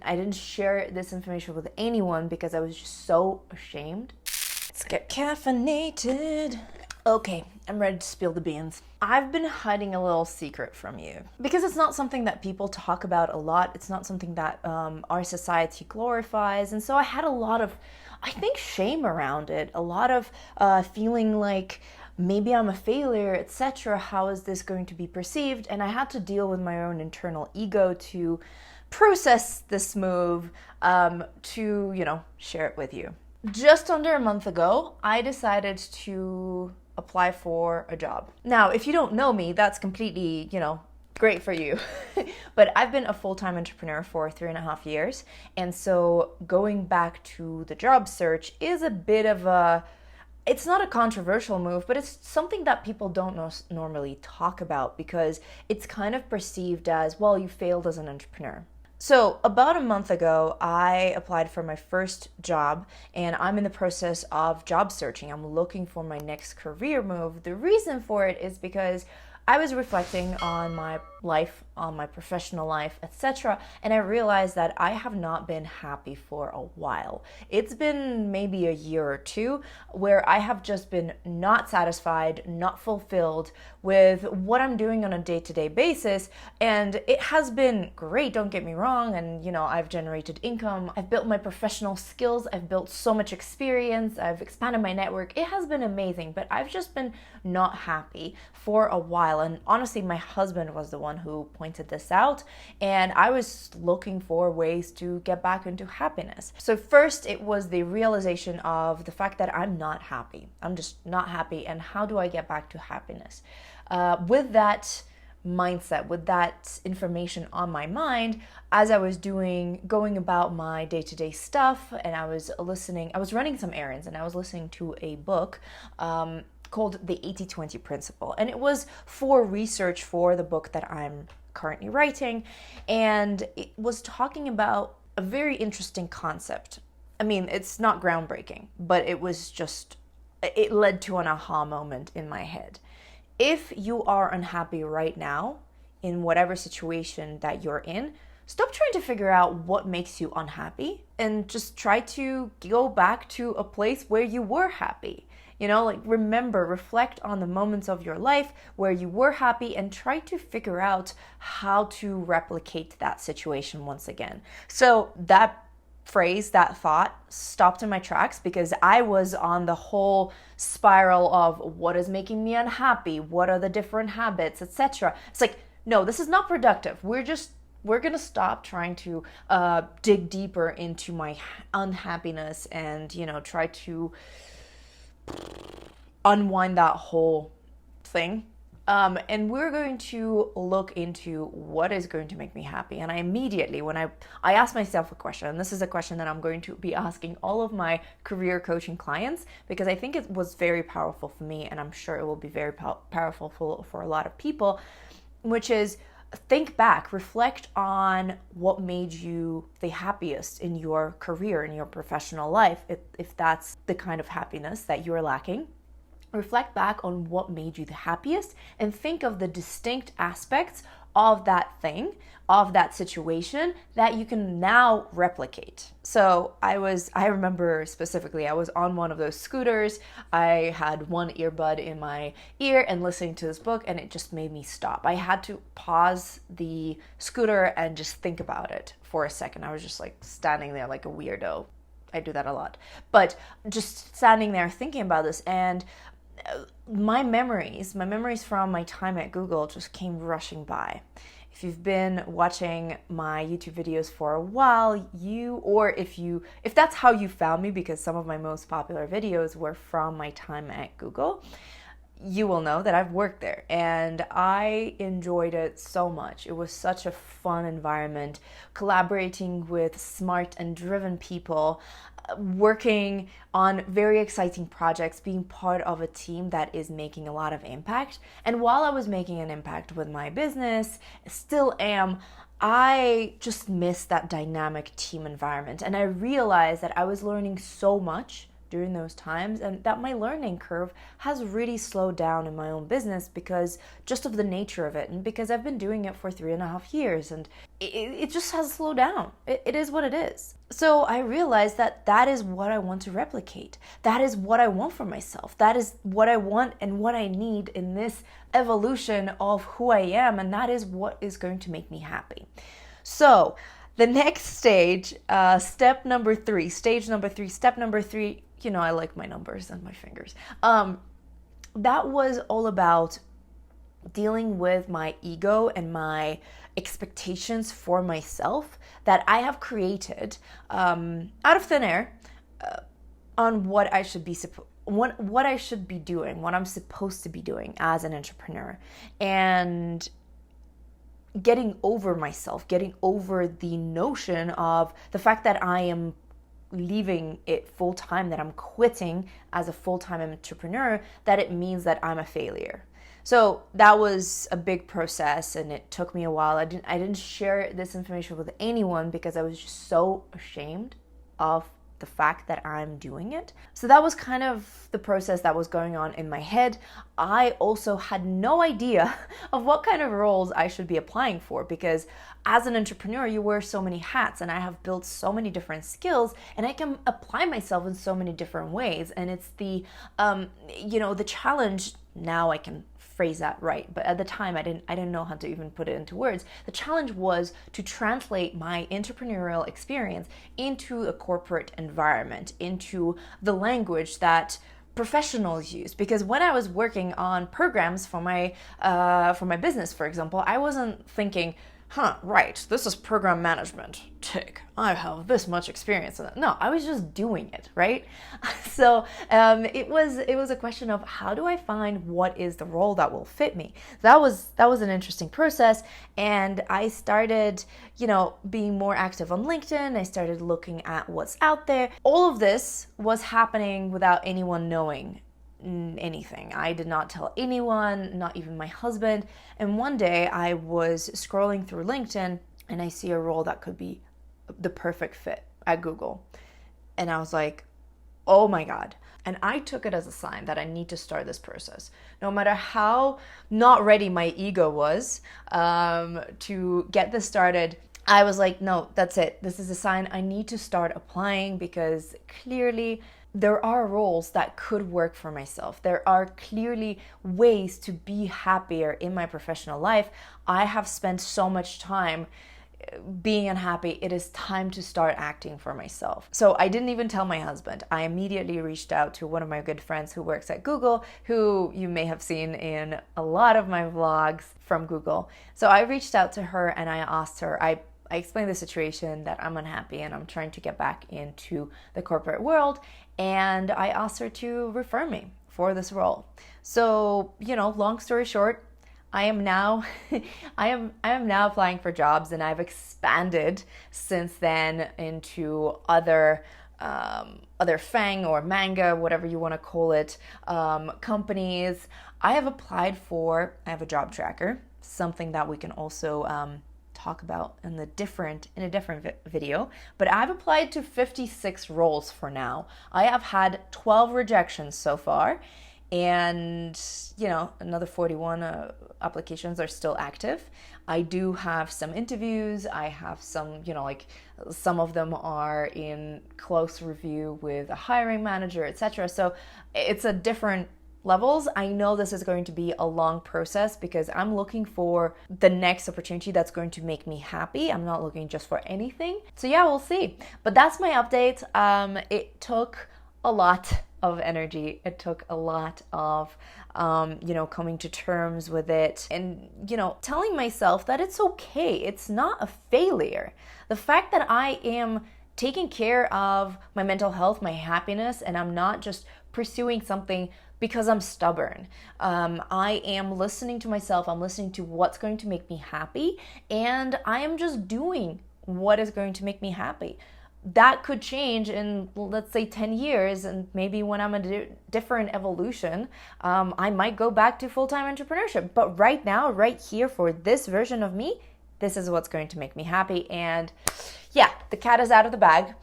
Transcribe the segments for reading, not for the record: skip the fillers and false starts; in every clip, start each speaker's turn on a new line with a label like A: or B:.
A: I didn't share this information with anyone because I was just so ashamed. Let's get caffeinated. Okay, I'm ready to spill the beans. I've been hiding a little secret from you because it's not something that people talk about a lot. It's not something that our society glorifies. And so I had a lot of, I think, shame around it, a lot of feeling like maybe I'm a failure, etc. How is this going to be perceived? And I had to deal with my own internal ego to process this move, to, share it with you. Just under a month ago, I decided to apply for a job. Now, if you don't know me, that's completely, great for you. But I've been a full-time entrepreneur for 3.5 years. And so going back to the job search is a bit of it's not a controversial move, but it's something that people don't normally talk about because it's kind of perceived as, well, you failed as an entrepreneur. So about a month ago, I applied for my first job and I'm in the process of job searching. I'm looking for my next career move. The reason for it is because I was reflecting on my life, on my professional life, etc. And I realized that I have not been happy for a while. It's been maybe a year or two where I have just been not satisfied, not fulfilled with what I'm doing on a day-to-day basis. And it has been great, don't get me wrong. And, I've generated income. I've built my professional skills. I've built so much experience. I've expanded my network. It has been amazing, but I've just been not happy for a while. And honestly, my husband was the one who pointed this out, and I was looking for ways to get back into happiness. So first, it was the realization of the fact that I'm not happy. I'm just not happy, and how do I get back to happiness? With that mindset, with that information on my mind, as I was going about my day-to-day stuff, and I was running some errands, and I was listening to a book called the 80-20 Principle. And it was for research for the book that I'm currently writing. And it was talking about a very interesting concept. I mean, it's not groundbreaking, but it led to an aha moment in my head. If you are unhappy right now, in whatever situation that you're in, stop trying to figure out what makes you unhappy and just try to go back to a place where you were happy. Remember, reflect on the moments of your life where you were happy and try to figure out how to replicate that situation once again. So that phrase, that thought stopped in my tracks because I was on the whole spiral of what is making me unhappy, what are the different habits, etc. It's like, no, this is not productive. We're going to stop trying to dig deeper into my unhappiness and, try to unwind that whole thing. And we're going to look into what is going to make me happy. And I immediately, when I asked myself a question, and this is a question that I'm going to be asking all of my career coaching clients, because I think it was very powerful for me, and I'm sure it will be very powerful for a lot of people, which is think back, reflect on what made you the happiest in your career, in your professional life, if that's the kind of happiness that you're lacking. Reflect back on what made you the happiest and think of the distinct aspects of that thing, of that situation that you can now replicate. So I remember specifically, I was on one of those scooters. I had one earbud in my ear and listening to this book, and it just made me stop. I had to pause the scooter and just think about it for a second. I was just like standing there like a weirdo. I do that a lot. But just standing there thinking about this, and my memories from my time at Google just came rushing by. If you've been watching my YouTube videos for a while, if that's how you found me, because some of my most popular videos were from my time at Google, you will know that I've worked there and I enjoyed it so much. It was such a fun environment, collaborating with smart and driven people, working on very exciting projects, being part of a team that is making a lot of impact. And while I was making an impact with my business, still am, I just missed that dynamic team environment. And I realized that I was learning so much during those times, and that my learning curve has really slowed down in my own business because just of the nature of it, and because I've been doing it for 3.5 years, and it just has slowed down. It is what it is. So I realized that that is what I want to replicate. That is what I want for myself. That is what I want and what I need in this evolution of who I am, and that is what is going to make me happy. So the next stage, step number 3, I like my numbers and my fingers. That was all about dealing with my ego and my expectations for myself that I have created out of thin air on what I should be what I should be doing, what I'm supposed to be doing as an entrepreneur, and getting over myself, getting over the notion of the fact that I am leaving it full-time, that I'm quitting as a full-time entrepreneur, that it means that I'm a failure. So that was a big process, and it took me a while. I didn't share this information with anyone because I was just so ashamed of the fact that I'm doing it. So that was kind of the process that was going on in my head. I also had no idea of what kind of roles I should be applying for, because as an entrepreneur, you wear so many hats, and I have built so many different skills, and I can apply myself in so many different ways. And it's the challenge. Now I can phrase that right, but at the time I didn't know how to even put it into words. The challenge was to translate my entrepreneurial experience into a corporate environment, into the language that professionals use. Because when I was working on programs for my business, for example, I wasn't thinking, right, this is program management. Tick. I have this much experience in it. No, I was just doing it, right? So it was a question of, how do I find what is the role that will fit me? That was an interesting process, and I started, being more active on LinkedIn. I started looking at what's out there. All of this was happening without anyone knowing anything. I did not tell anyone, not even my husband. And one day I was scrolling through LinkedIn, and I see a role that could be the perfect fit at Google. And I was like, oh my God. And I took it as a sign that I need to start this process. No matter how not ready my ego was to get this started, I was like, no, that's it. This is a sign I need to start applying, because clearly there are roles that could work for myself. There are clearly ways to be happier in my professional life. I have spent so much time being unhappy. It is time to start acting for myself. So I didn't even tell my husband. I immediately reached out to one of my good friends who works at Google, who you may have seen in a lot of my vlogs from Google. So I reached out to her and I asked her, I explained the situation, that I'm unhappy and I'm trying to get back into the corporate world. And I asked her to refer me for this role. So, long story short, I am now applying for jobs, and I've expanded since then into other FANG or manga, whatever you want to call it, companies. I have a job tracker, something that we can also talk about in a different video, but I've applied to 56 roles for now. I have had 12 rejections so far, and another 41 applications are still active. I do have some interviews. I have some, some of them are in close review with a hiring manager, etc. So it's a different levels. I know this is going to be a long process because I'm looking for the next opportunity that's going to make me happy. I'm not looking just for anything. So yeah, we'll see. But that's my update. It took a lot of energy. It took a lot of, coming to terms with it and, telling myself that it's okay. It's not a failure. The fact that I am taking care of my mental health, my happiness, and I'm not just pursuing something because I'm stubborn. I am listening to myself. I'm listening to what's going to make me happy, and I am just doing what is going to make me happy. That could change in, let's say, 10 years, and maybe when I'm a different evolution, I might go back to full-time entrepreneurship. But right now, right here, for this version of me, this is what's going to make me happy. And yeah, the cat is out of the bag.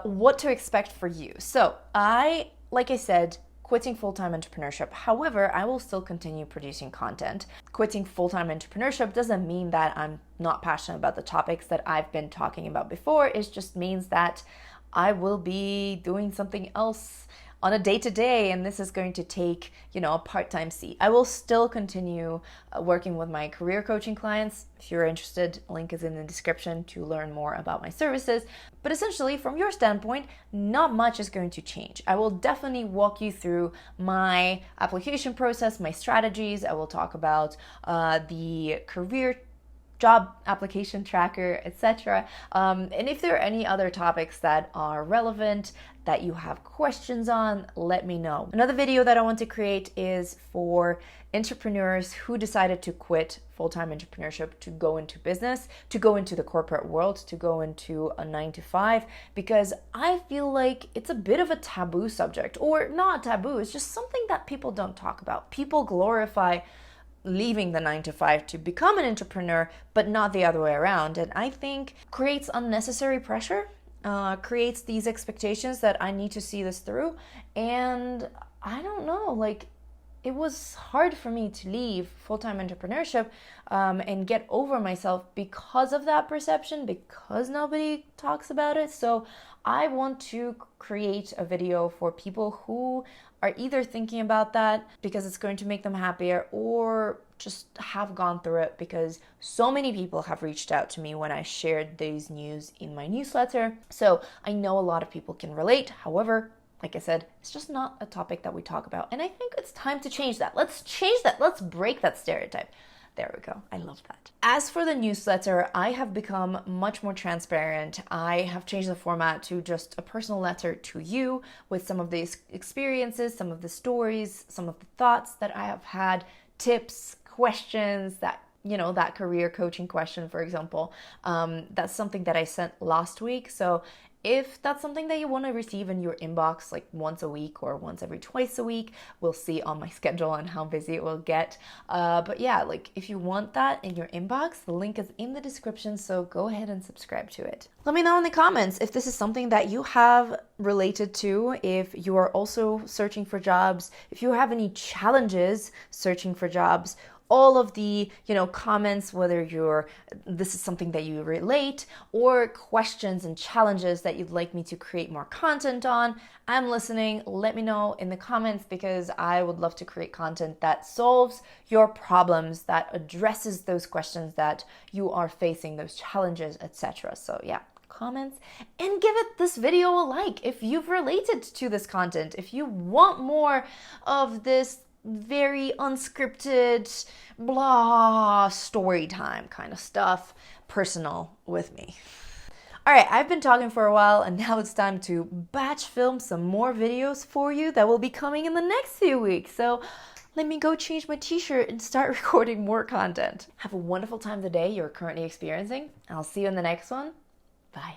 A: what to expect for you. So like I said, quitting full-time entrepreneurship. However, I will still continue producing content. Quitting full-time entrepreneurship doesn't mean that I'm not passionate about the topics that I've been talking about before. It just means that I will be doing something else on a day-to-day, and this is going to take, a part-time seat. I will still continue working with my career coaching clients. If you're interested, link is in the description to learn more about my services. But essentially, from your standpoint, not much is going to change. I will definitely walk you through my application process, my strategies. I will talk about the career job application tracker, etc. And if there are any other topics that are relevant, that you have questions on, let me know. Another video that I want to create is for entrepreneurs who decided to quit full-time entrepreneurship to go into business, to go into the corporate world, to go into a 9-to-5, because I feel like it's a bit of a taboo subject, or not taboo, it's just something that people don't talk about. People glorify leaving the 9-to-5 to become an entrepreneur, but not the other way around. And I think creates unnecessary pressure, creates these expectations that I need to see this through. And I don't know, it was hard for me to leave full-time entrepreneurship and get over myself because of that perception, because nobody talks about it. So I want to create a video for people who are either thinking about that because it's going to make them happier, or just have gone through it because so many people have reached out to me when I shared these news in my newsletter. So I know a lot of people can relate. However, like I said, it's just not a topic that we talk about. And I think it's time to change that. Let's change that. Let's break that stereotype. There we go. I love that. As for the newsletter, I have become much more transparent. I have changed the format to just a personal letter to you with some of these experiences, some of the stories, some of the thoughts that I have had, tips, questions, that career coaching question, for example. That's something that I sent last week. So if that's something that you want to receive in your inbox once a week or once every twice a week, we'll see on my schedule and how busy it will get. But yeah, if you want that in your inbox, the link is in the description, so go ahead and subscribe to it. Let me know in the comments if this is something that you have related to, if you are also searching for jobs, if you have any challenges searching for jobs. All of the, comments, whether this is something that you relate, or questions and challenges that you'd like me to create more content on, I'm listening. Let me know in the comments, because I would love to create content that solves your problems, that addresses those questions that you are facing, those challenges, etc. So yeah, comments, and give this video a like if you've related to this content, if you want more of this very unscripted, blah, story time kind of stuff, personal with me. All right, I've been talking for a while, and now it's time to batch film some more videos for you that will be coming in the next few weeks. So let me go change my t-shirt and start recording more content. Have a wonderful time of the day you're currently experiencing. I'll see you in the next one. Bye.